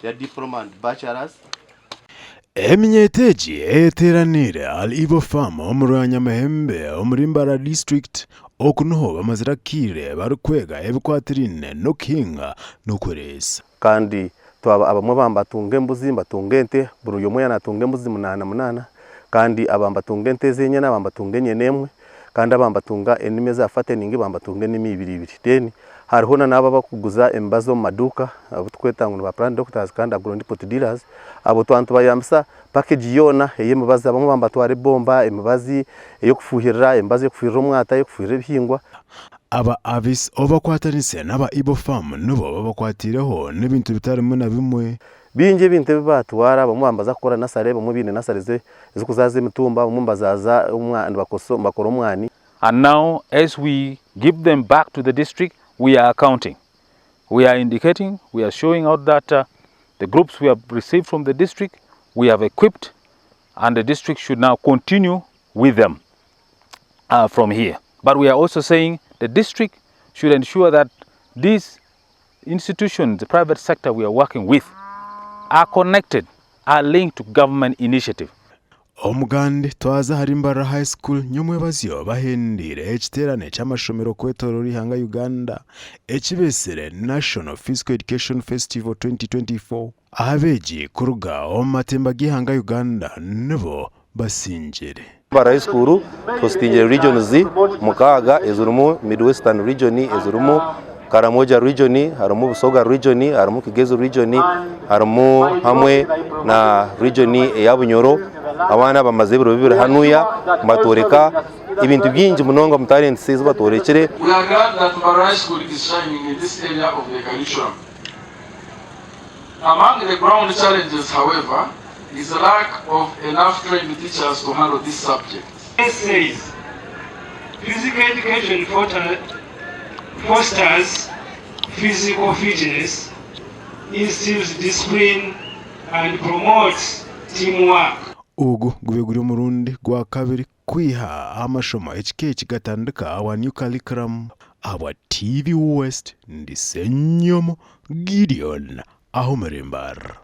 ya diploma and bachelors. Eminyeteji eteranire al Ibo Farm omuranya Mahembe omurimbara district okunuho bamazirakire barukwega ebikwatirine no kinga no kuresa kandi twaba abamwe bambatunga embuzi mbatunga ente buri yomwe yanatunga embuzi 8 kandi abambatunga ente zenye n'abambatunga enye nemwe kandi abambatunga enime za fattening bambatunga enime 2 then hariho n'aba bakuguza embazo mu maduka abo twetanga ba plant doctors kandi agro-input dealers abo twantu bayamsa package yona eyemibazi abamwe bambatware bomba emibazi eyo kufuhirira embazi yo kufuhirira omwata yo kufuhirira ebihingwa. Aba avis obakwatanise n'aba Ibo Farm nubo babakwatireho n'ibintu bitarimo na bimwe binje binte bibatwara bamwe bambaza gukora nasare bamwe bine nasarize ezikuzaza emitumba bamwe mbazaza umwana bakora omwani. And now as we give them back to the district, we are accounting, we are indicating, we are showing out that the groups we have received from the district we have equipped, and the district should now continue with them from here. But we are also saying the district should ensure that these institutions, the private sector we are working with, are connected, are linked to government initiative. Omugandi twaza harimbara high school nyumwe bazyo bahendire ekiterane cy'amashomero kwetorori hanga Uganda ekibesere National Physical Education Festival 2024 ahabeji kuruga omatemba gihanga Uganda nibo basinjire bara high school tostinjire regions mukaga ezurumu Midwestern region ezurumu Karamoja region haramu Busoga region haramu Kigezo region haramu hamwe na region ya Bunyoro abana bamaze biro bibiri hanuya batoreka ibintu byinji munonga mutalent says batorekere. We are glad that Mbara High School is shining in this area of the curriculum. Among the ground challenges, however, is the lack of enough trained teachers to handle this subject. It says physical education fosters physical fitness, instills discipline, and promotes teamwork. Ugu gubeguri murundi gwa kabiri kwiha amashomo HK kigatandika awa new curriculum awa TV West ndisenyomo Gideon aho Marimbara.